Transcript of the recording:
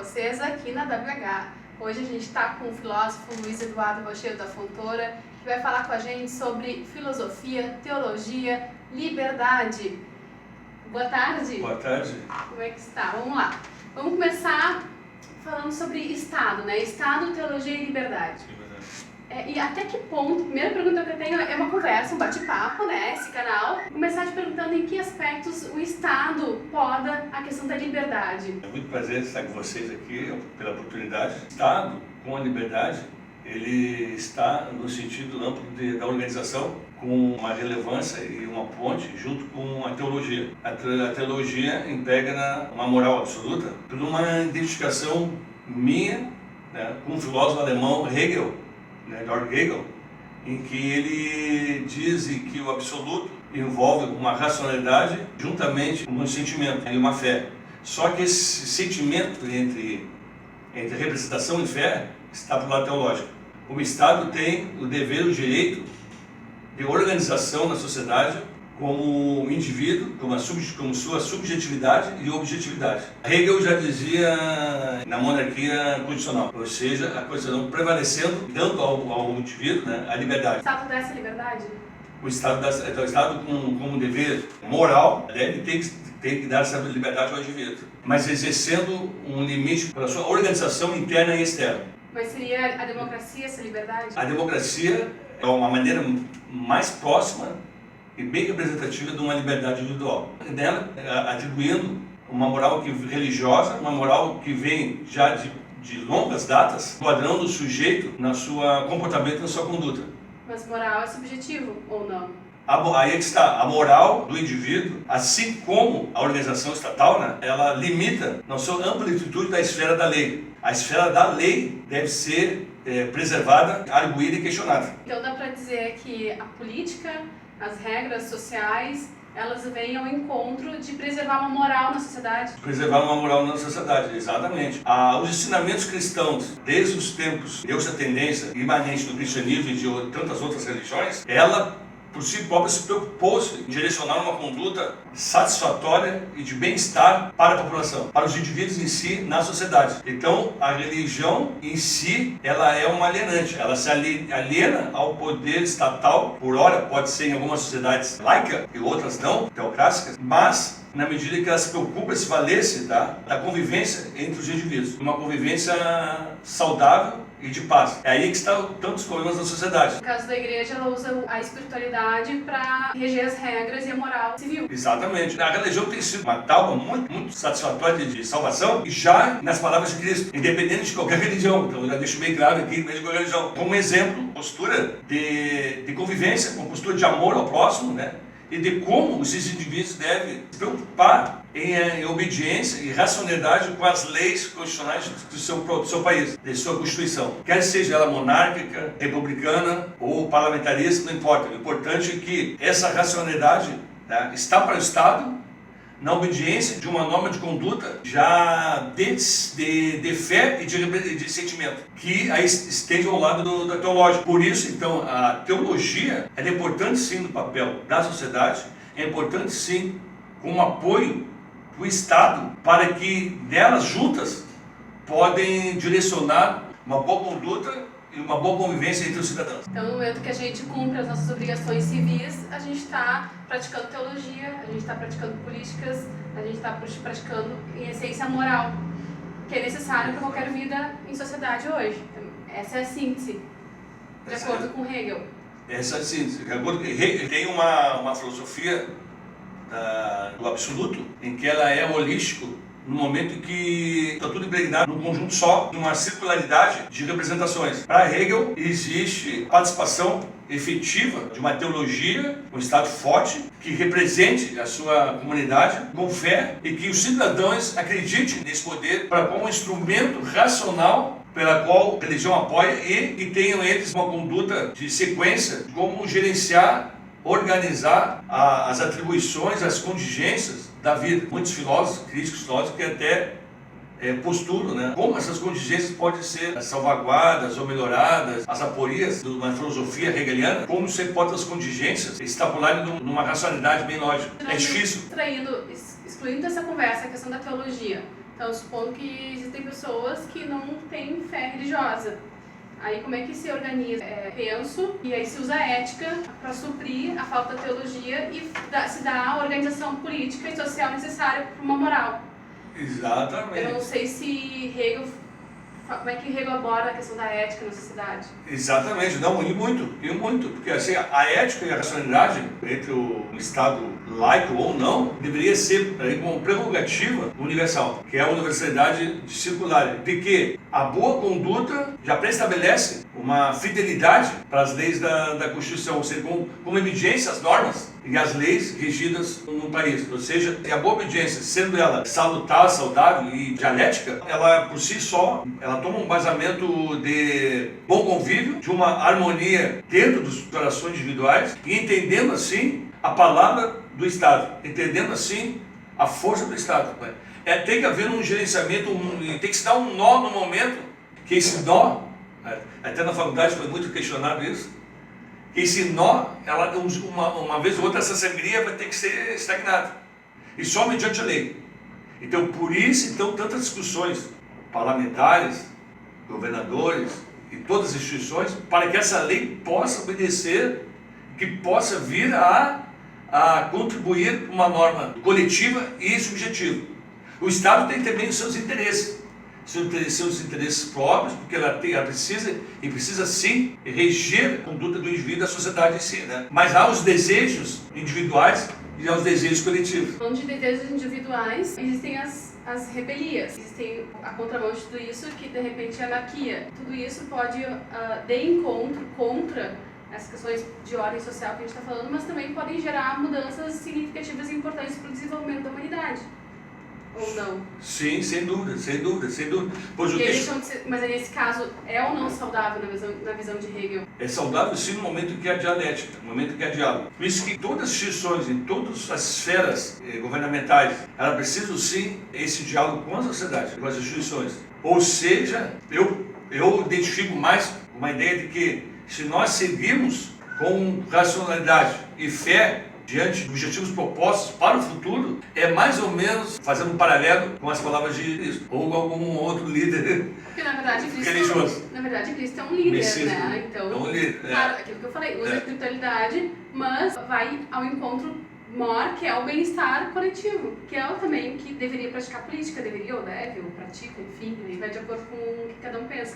vocês aqui na WH. Hoje a gente está com o filósofo Luiz Eduardo Rochedo da Fontoura, que vai falar com a gente sobre filosofia, teologia, liberdade. Boa tarde. Boa tarde. Como é que está? Vamos lá. Vamos começar falando sobre Estado, né? Estado, teologia e liberdade. E até que ponto, a primeira pergunta que eu tenho é uma conversa, um bate-papo, né, esse canal. Vou começar te perguntando em que aspectos o Estado poda a questão da liberdade. É muito prazer estar com vocês aqui, pela oportunidade. O Estado, com a liberdade, ele está no sentido amplo da organização, com uma relevância e uma ponte junto com a teologia. A teologia integra uma moral absoluta por uma identificação minha, né, com o filósofo alemão Hegel, Georg Hegel, em que ele diz que o absoluto envolve uma racionalidade juntamente com um sentimento e uma fé. Só que esse sentimento entre representação e fé está para o lado teológico. O Estado tem o dever e o direito de organização na sociedade como indivíduo, como sua subjetividade e objetividade. Hegel já dizia na monarquia constitucional, ou seja, a Constituição prevalecendo, dando ao indivíduo, né, a liberdade. O Estado dá essa liberdade? O Estado como dever moral deve ter que dar essa liberdade ao indivíduo, mas exercendo um limite para a sua organização interna e externa. Mas seria a democracia essa liberdade? A democracia é uma maneira mais próxima e bem representativa de uma liberdade individual. Nela, atribuindo uma moral religiosa, uma moral que vem já de longas datas, padrão do sujeito na sua comportamento, na sua conduta. Mas moral é subjetivo ou não? Aí é que está, a moral do indivíduo, assim como a organização estatal, né, ela limita na sua amplitude da esfera da lei. A esfera da lei deve ser preservada, arguída e questionada. Então dá para dizer que a política, as regras sociais, elas vêm ao encontro de preservar uma moral na sociedade? Preservar uma moral na sociedade, exatamente. Os ensinamentos cristãos, desde os tempos, deu-se a tendência imanente do cristianismo e de tantas outras religiões, ela por si própria se preocupou em direcionar uma conduta satisfatória e de bem-estar para a população, para os indivíduos em si, na sociedade. Então, a religião em si, ela é uma alienante, ela se aliena ao poder estatal, por ora pode ser em algumas sociedades laicas e outras não, teocráticas, mas na medida que ela se preocupa, se valesse da convivência entre os indivíduos, uma convivência saudável e de paz. É aí que estão tantos problemas da sociedade. No caso da igreja, ela usa a espiritualidade para reger as regras e a moral civil. Exatamente. A religião tem sido uma tábua muito satisfatória de salvação, e já nas palavras de Cristo, independente de qualquer religião. Então eu já deixo bem claro aqui, independente de qualquer religião. Como exemplo, postura de convivência, uma postura de amor ao próximo, né? E de como esses indivíduos devem se preocupar em obediência e racionalidade com as leis constitucionais do seu país, de sua Constituição. Quer seja ela monárquica, republicana ou parlamentarista, não importa. O importante é que essa racionalidade, né, está para o Estado na obediência de uma norma de conduta já de fé e de sentimento, que aí estende ao lado da teológica. Por isso, então, a teologia é importante sim no papel da sociedade, é importante sim como apoio do Estado, para que delas juntas podem direcionar uma boa conduta e uma boa convivência entre os cidadãos. Então, no momento que a gente cumpre as nossas obrigações civis, a gente está praticando teologia, a gente está praticando políticas, a gente está praticando, em essência, a moral, que é necessário para qualquer vida em sociedade hoje. Essa é a síntese, de acordo com Hegel. Essa é a síntese. Hegel tem uma filosofia do absoluto, em que ela é holístico, no momento em que está tudo impregnado num conjunto só, numa circularidade de representações. Para Hegel, existe participação efetiva de uma teologia, um Estado forte, que represente a sua comunidade com fé e que os cidadãos acreditem nesse poder para como um instrumento racional pela qual a religião apoia e que tenham eles uma conduta de sequência de como gerenciar, organizar as atribuições, as contingências da vida. Muitos filósofos, críticos filósofos, que até postulam, né, como essas contingências podem ser salvaguardadas ou melhoradas, as aporias de uma filosofia hegeliana, como você pode as contingências estipularem numa racionalidade bem lógica. É difícil. Excluindo dessa conversa a questão da teologia, Então, supondo que existem pessoas que não têm fé religiosa. Aí como é que se organiza? Penso, e aí se usa a ética para suprir a falta da teologia e se dá a organização política e social necessária para uma moral. Exatamente. Eu não sei se Hegel, como é que Hegel aborda a questão da ética na sociedade. Exatamente, não, e muito, porque assim, a ética e a racionalidade entre o Estado laico ou não, deveria ser uma prerrogativa universal, que é a universalidade circular, de que a boa conduta já pré-estabelece uma fidelidade para as leis da Constituição, ou seja, com obediência às normas e às leis regidas no país. Ou seja, a boa obediência, sendo ela salutar, saudável e dialética, ela por si só, ela toma um basamento de bom convívio, de uma harmonia dentro das orações individuais e entendendo assim a palavra do Estado, entendendo assim a força do Estado. Tem que haver um gerenciamento, tem que se dar um nó no momento, que esse nó, até na faculdade foi muito questionado isso, que esse nó, uma vez ou outra, essa sangria vai ter que ser estagnada. E só mediante a lei. Então, por isso, tantas discussões parlamentares, governadores e todas as instituições, para que essa lei possa obedecer, que possa vir a contribuir para uma norma coletiva e subjetiva. O Estado tem também os seus interesses próprios, porque ela precisa sim reger a conduta do indivíduo e da sociedade em si, né? Mas há os desejos individuais e há os desejos coletivos. Falando de desejos individuais, existem as rebelias, existem a contramão de tudo isso, que de repente é a anarquia. Tudo isso pode de encontro contra essas questões de ordem social que a gente está falando, mas também podem gerar mudanças significativas e importantes para o desenvolvimento da humanidade. Ou não? Sim, sem dúvida. Mas aí, nesse caso, é ou não saudável na visão de Hegel? É saudável sim no momento em que há dialética, no momento em que há diálogo. Por isso que todas as instituições, em todas as esferas governamentais, elas precisam sim esse diálogo com a sociedade, com as instituições. Ou seja, eu identifico mais uma ideia de que se nós seguirmos com racionalidade e fé diante de objetivos propostos para o futuro, é mais ou menos fazendo um paralelo com as palavras de Cristo, ou com algum outro líder porque, na verdade, religioso. Na verdade, Cristo é um líder, Messias, né? Então, é um líder, claro, aquilo que eu falei, usa a espiritualidade, mas vai ao encontro maior, que é o bem-estar coletivo, que é também que deveria praticar política, deveria ou deve, ou pratica, enfim, aí vai de acordo com o que cada um pensa.